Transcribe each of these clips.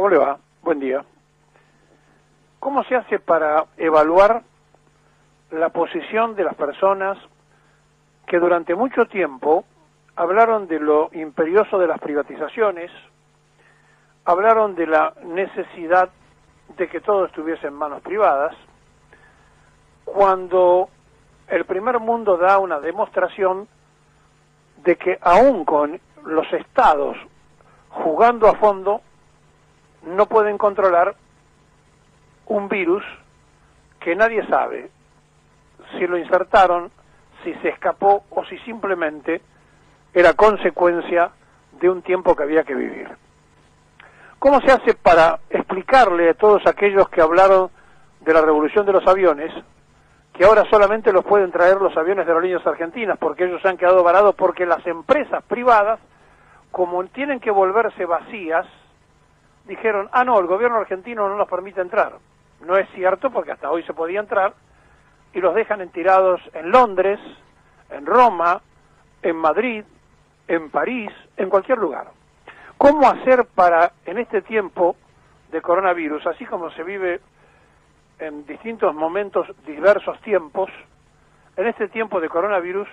¿Cómo le va? Buen día. ¿Cómo se hace para evaluar la posición de las personas que durante mucho tiempo hablaron de lo imperioso de las privatizaciones, hablaron de la necesidad de que todo estuviese en manos privadas, cuando el primer mundo da una demostración de que aún con los estados jugando a fondo no pueden controlar un virus que nadie sabe si lo insertaron, si se escapó o si simplemente era consecuencia de un tiempo que había que vivir? ¿Cómo se hace para explicarle a todos aquellos que hablaron de la revolución de los aviones que ahora solamente los pueden traer los aviones de Aerolíneas Argentinas porque ellos se han quedado varados porque las empresas privadas, como tienen que volverse vacías, dijeron, no, el gobierno argentino no nos permite entrar? No es cierto, porque hasta hoy se podía entrar, y los dejan tirados en Londres, en Roma, en Madrid, en París, en cualquier lugar. ¿Cómo hacer para, en este tiempo de coronavirus, así como se vive en distintos momentos, diversos tiempos, en este tiempo de coronavirus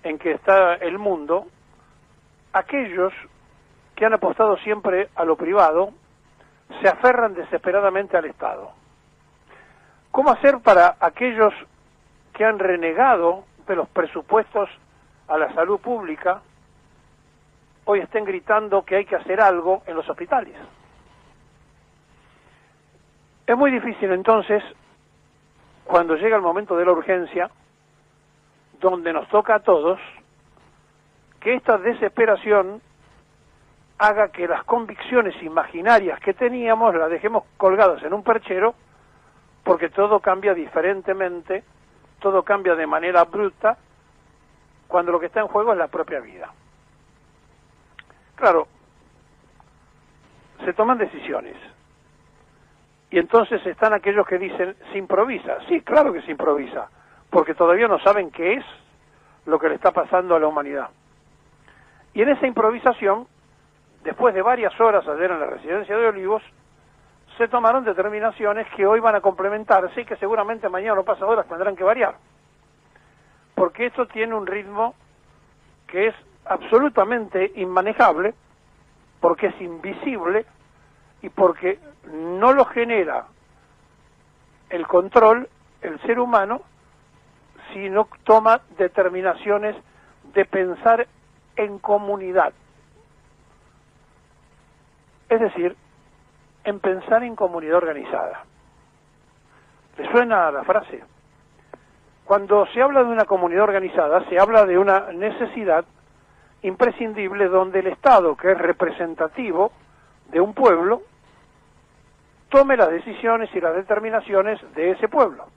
en que está el mundo, aquellos que han apostado siempre a lo privado se aferran desesperadamente al Estado? ¿Cómo hacer para aquellos que han renegado de los presupuestos a la salud pública hoy estén gritando que hay que hacer algo en los hospitales? Es muy difícil entonces, cuando llega el momento de la urgencia, donde nos toca a todos, que esta desesperación haga que las convicciones imaginarias que teníamos las dejemos colgadas en un perchero, porque todo cambia diferentemente, todo cambia de manera bruta, cuando lo que está en juego es la propia vida. Claro, se toman decisiones, y entonces están aquellos que dicen, ¿se improvisa? Sí, claro que se improvisa, porque todavía no saben qué es lo que le está pasando a la humanidad. Y en esa improvisación, después de varias horas ayer en la residencia de Olivos, se tomaron determinaciones que hoy van a complementarse y que seguramente mañana o pasado horas tendrán que variar. Porque esto tiene un ritmo que es absolutamente inmanejable, porque es invisible y porque no lo genera el control, el ser humano, si no toma determinaciones de pensar en comunidad. Es decir, en pensar en comunidad organizada. ¿Le suena la frase? Cuando se habla de una comunidad organizada, se habla de una necesidad imprescindible donde el Estado, que es representativo de un pueblo, tome las decisiones y las determinaciones de ese pueblo,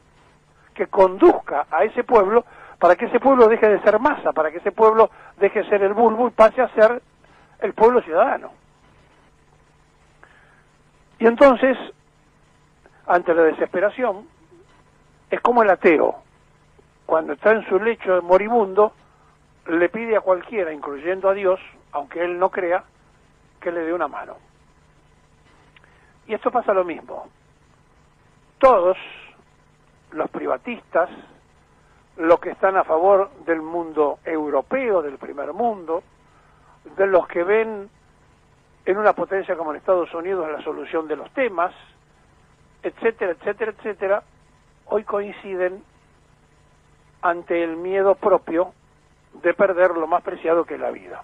que conduzca a ese pueblo para que ese pueblo deje de ser masa, para que ese pueblo deje de ser el bulbo y pase a ser el pueblo ciudadano. Y entonces, ante la desesperación, es como el ateo, cuando está en su lecho moribundo, le pide a cualquiera, incluyendo a Dios, aunque él no crea, que le dé una mano. Y esto pasa lo mismo. Todos los privatistas, los que están a favor del mundo europeo, del primer mundo, de los que ven en una potencia como en Estados Unidos la solución de los temas, etcétera, etcétera, etcétera, hoy coinciden ante el miedo propio de perder lo más preciado que es la vida.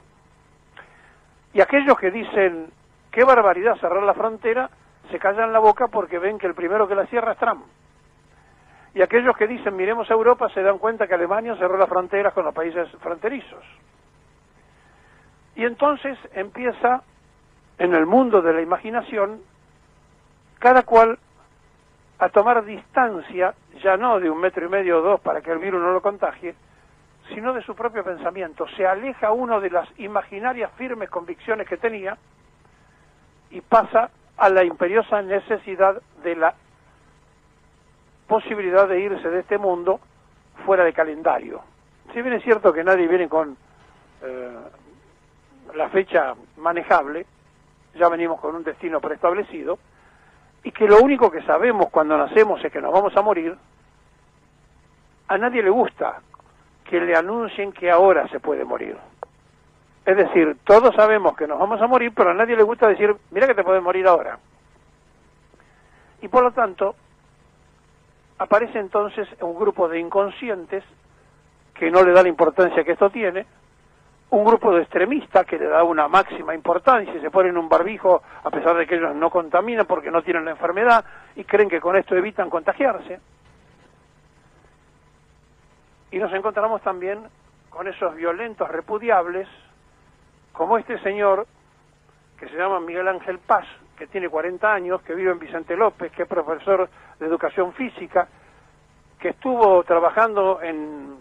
Y aquellos que dicen, qué barbaridad cerrar la frontera, se callan la boca porque ven que el primero que la cierra es Trump. Y aquellos que dicen, miremos a Europa, se dan cuenta que Alemania cerró las fronteras con los países fronterizos. Y entonces empieza, en el mundo de la imaginación, cada cual a tomar distancia, ya no de 1,5 metros o 2 para que el virus no lo contagie, sino de su propio pensamiento. Se aleja uno de las imaginarias firmes convicciones que tenía y pasa a la imperiosa necesidad de la posibilidad de irse de este mundo fuera de calendario. Si bien es cierto que nadie viene con la fecha manejable, ya venimos con un destino preestablecido, y que lo único que sabemos cuando nacemos es que nos vamos a morir. A nadie le gusta que le anuncien que ahora se puede morir. Es decir, todos sabemos que nos vamos a morir, pero a nadie le gusta decir, mira que te puedes morir ahora. Y por lo tanto, aparece entonces un grupo de inconscientes que no le da la importancia que esto tiene, un grupo de extremistas que le da una máxima importancia y se ponen un barbijo a pesar de que ellos no contaminan porque no tienen la enfermedad y creen que con esto evitan contagiarse. Y nos encontramos también con esos violentos repudiables, como este señor que se llama Miguel Ángel Paz, que tiene 40 años, que vive en Vicente López, que es profesor de educación física, que estuvo trabajando en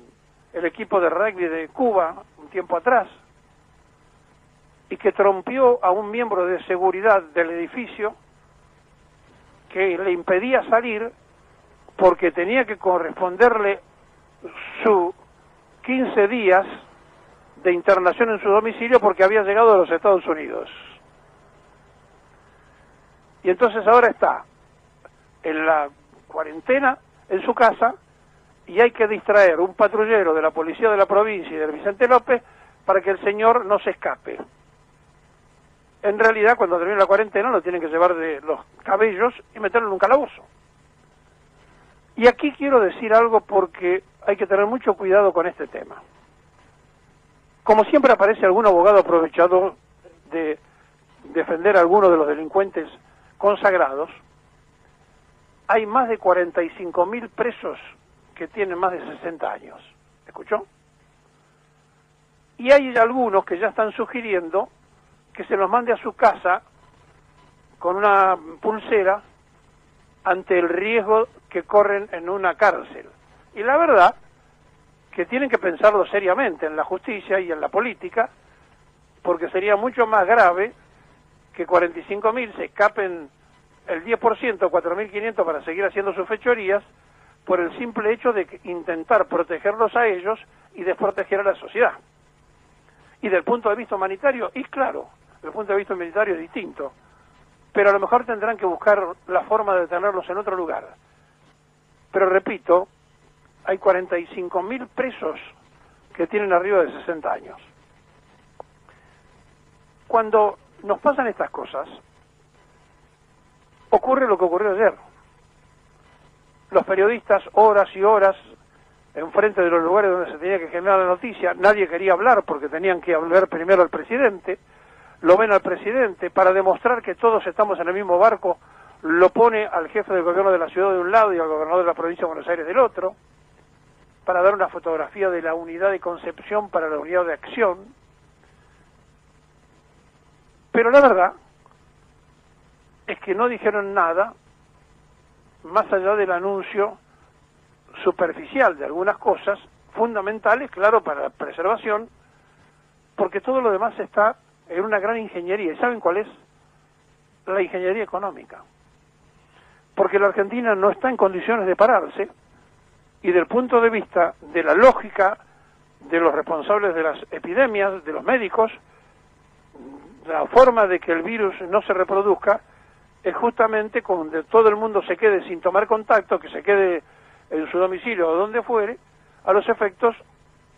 el equipo de rugby de Cuba un tiempo atrás, y que trompió a un miembro de seguridad del edificio que le impedía salir porque tenía que corresponderle su 15 días de internación en su domicilio porque había llegado a los Estados Unidos. Y entonces ahora está en la cuarentena en su casa y hay que distraer un patrullero de la policía de la provincia y del Vicente López para que el señor no se escape. En realidad, cuando termine la cuarentena, lo tienen que llevar de los cabellos y meterlo en un calabozo. Y aquí quiero decir algo porque hay que tener mucho cuidado con este tema. Como siempre aparece algún abogado aprovechado de defender a alguno de los delincuentes consagrados, hay más de 45.000 presos que tienen más de 60 años. ¿Escuchó? Y hay algunos que ya están sugiriendo que se los mande a su casa con una pulsera ante el riesgo que corren en una cárcel. Y la verdad que tienen que pensarlo seriamente en la justicia y en la política, porque sería mucho más grave que 45.000 se escapen el 10%, 4.500 para seguir haciendo sus fechorías, por el simple hecho de intentar protegerlos a ellos y desproteger a la sociedad. Y del punto de vista humanitario, y claro, del punto de vista humanitario es distinto, pero a lo mejor tendrán que buscar la forma de tenerlos en otro lugar. Pero repito, hay 45.000 presos que tienen arriba de 60 años. Cuando nos pasan estas cosas, ocurre lo que ocurrió ayer. Los periodistas, horas y horas, enfrente de los lugares donde se tenía que generar la noticia, nadie quería hablar porque tenían que hablar primero al presidente, lo ven al presidente, para demostrar que todos estamos en el mismo barco, lo pone al jefe del gobierno de la ciudad de un lado y al gobernador de la provincia de Buenos Aires del otro, para dar una fotografía de la unidad de concepción para la unidad de acción. Pero la verdad es que no dijeron nada más allá del anuncio superficial de algunas cosas fundamentales, claro, para la preservación, porque todo lo demás está en una gran ingeniería. ¿Y saben cuál es? La ingeniería económica. Porque la Argentina no está en condiciones de pararse, y del punto de vista de la lógica de los responsables de las epidemias, de los médicos, la forma de que el virus no se reproduzca es justamente cuando todo el mundo se quede sin tomar contacto, que se quede en su domicilio o donde fuere, a los efectos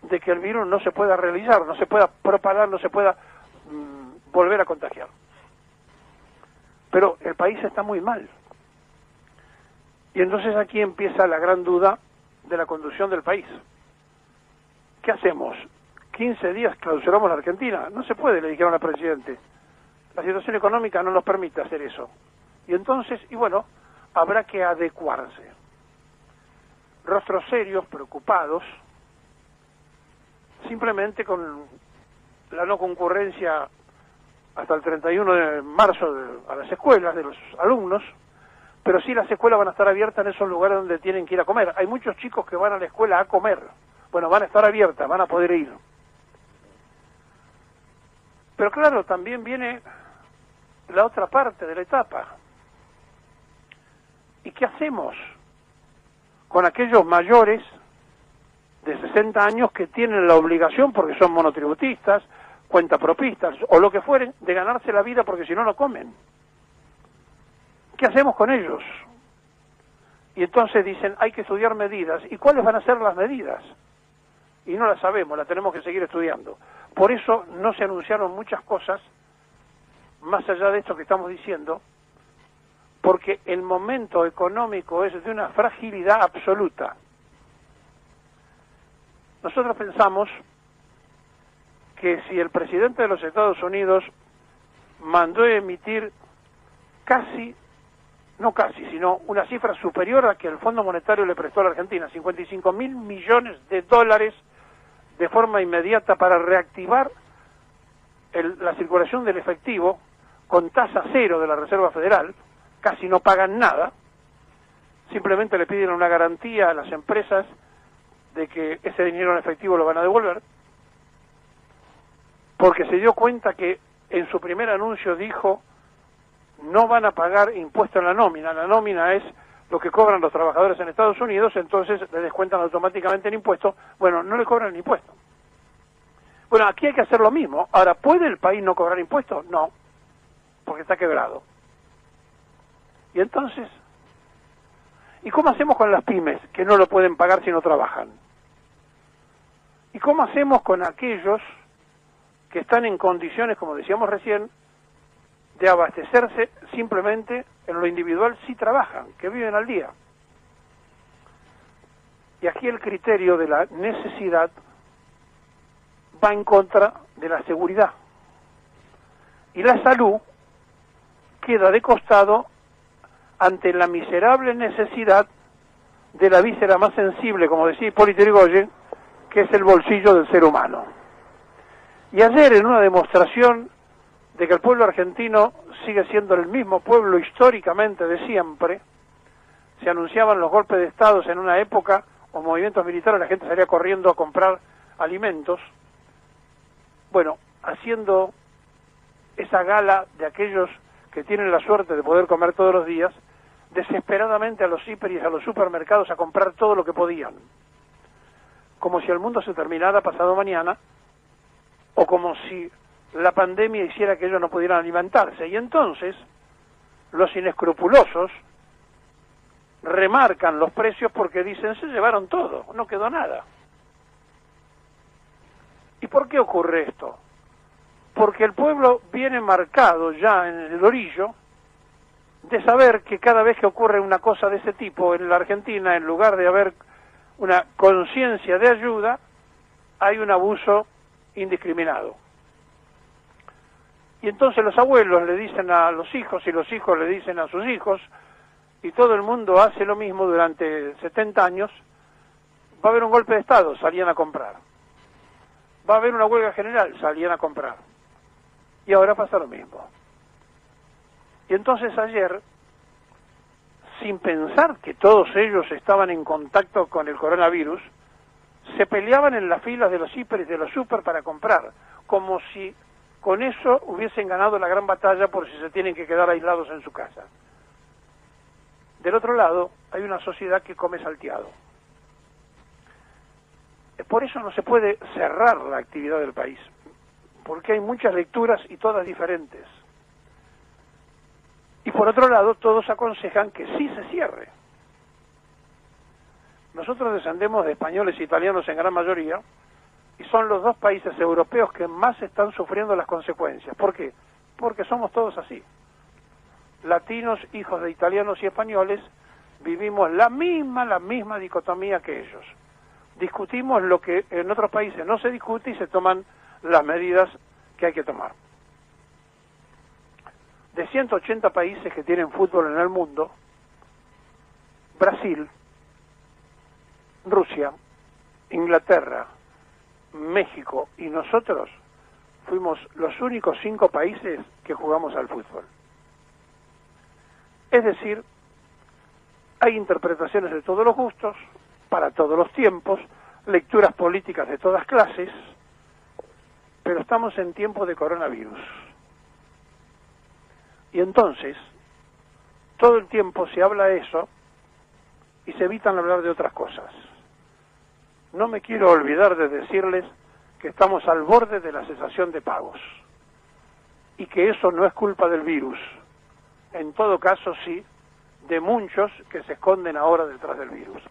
de que el virus no se pueda realizar, no se pueda propagar, no se pueda volver a contagiar. Pero el país está muy mal. Y entonces aquí empieza la gran duda de la conducción del país. ¿Qué hacemos? 15 días clausuramos la Argentina. No se puede, le dijeron al presidente. La situación económica no nos permite hacer eso. Y entonces, y bueno, habrá que adecuarse. Rostros serios, preocupados, simplemente con la no concurrencia hasta el 31 de marzo a las escuelas de los alumnos, pero sí las escuelas van a estar abiertas en esos lugares donde tienen que ir a comer. Hay muchos chicos que van a la escuela a comer. Bueno, van a estar abiertas, van a poder ir. Pero claro, también viene la otra parte de la etapa. ¿Y qué hacemos con aquellos mayores de 60 años que tienen la obligación, porque son monotributistas, cuentapropistas o lo que fueren, de ganarse la vida porque si no, no comen. ¿Qué hacemos con ellos? Y entonces dicen, hay que estudiar medidas. ¿Y cuáles van a ser las medidas? Y no las sabemos, las tenemos que seguir estudiando. Por eso no se anunciaron muchas cosas, más allá de esto que estamos diciendo, porque el momento económico es de una fragilidad absoluta. Nosotros pensamos que si el presidente de los Estados Unidos mandó emitir sino una cifra superior a que el Fondo Monetario le prestó a la Argentina, 55.000 millones de dólares de forma inmediata para reactivar la circulación del efectivo con tasa cero de la Reserva Federal, casi no pagan nada, simplemente le piden una garantía a las empresas de que ese dinero en efectivo lo van a devolver, porque se dio cuenta que en su primer anuncio dijo no van a pagar impuesto en la nómina es lo que cobran los trabajadores en Estados Unidos, entonces le descuentan automáticamente el impuesto, bueno, no le cobran el impuesto. Bueno, aquí hay que hacer lo mismo. Ahora, ¿puede el país no cobrar impuestos? No, porque está quebrado. Y entonces, ¿y cómo hacemos con las pymes que no lo pueden pagar si no trabajan? ¿Y cómo hacemos con aquellos que están en condiciones, como decíamos recién, de abastecerse simplemente en lo individual si trabajan, que viven al día? Y aquí el criterio de la necesidad va en contra de la seguridad. Y la salud queda de costado ante la miserable necesidad de la víscera más sensible, como decía Hipólito Yrigoyen, que es el bolsillo del ser humano. Y ayer, en una demostración de que el pueblo argentino sigue siendo el mismo pueblo históricamente de siempre, se anunciaban los golpes de Estado en una época, o movimientos militares, la gente salía corriendo a comprar alimentos. Bueno, haciendo esa gala de aquellos que tienen la suerte de poder comer todos los días, desesperadamente a los hiper y a los supermercados a comprar todo lo que podían, como si el mundo se terminara pasado mañana, o como si la pandemia hiciera que ellos no pudieran alimentarse. Y entonces los inescrupulosos remarcan los precios porque dicen, se llevaron todo, no quedó nada. ¿Y por qué ocurre esto? Porque el pueblo viene marcado ya en el orillo de saber que cada vez que ocurre una cosa de ese tipo en la Argentina, en lugar de haber una conciencia de ayuda, hay un abuso indiscriminado. Y entonces los abuelos le dicen a los hijos y los hijos le dicen a sus hijos, y todo el mundo hace lo mismo durante 70 años, va a haber un golpe de Estado, salían a comprar. Va a haber una huelga general, salían a comprar. Y ahora pasa lo mismo. Y entonces ayer, sin pensar que todos ellos estaban en contacto con el coronavirus, se peleaban en las filas de los hiper y de los super para comprar, como si con eso hubiesen ganado la gran batalla por si se tienen que quedar aislados en su casa. Del otro lado, hay una sociedad que come salteado. Por eso no se puede cerrar la actividad del país, porque hay muchas lecturas y todas diferentes. Y por otro lado, todos aconsejan que sí se cierre. Nosotros descendemos de españoles e italianos en gran mayoría, y son los dos países europeos que más están sufriendo las consecuencias. ¿Por qué? Porque somos todos así. Latinos, hijos de italianos y españoles, vivimos la misma dicotomía que ellos. Discutimos lo que en otros países no se discute y se toman las medidas que hay que tomar. De 180 países que tienen fútbol en el mundo, Brasil, Rusia, Inglaterra, México y nosotros fuimos los únicos 5 países que jugamos al fútbol. Es decir, hay interpretaciones de todos los gustos, para todos los tiempos, lecturas políticas de todas clases, pero estamos en tiempo de coronavirus. Y entonces, todo el tiempo se habla de eso y se evitan hablar de otras cosas. No me quiero olvidar de decirles que estamos al borde de la cesación de pagos y que eso no es culpa del virus. En todo caso, sí, de muchos que se esconden ahora detrás del virus.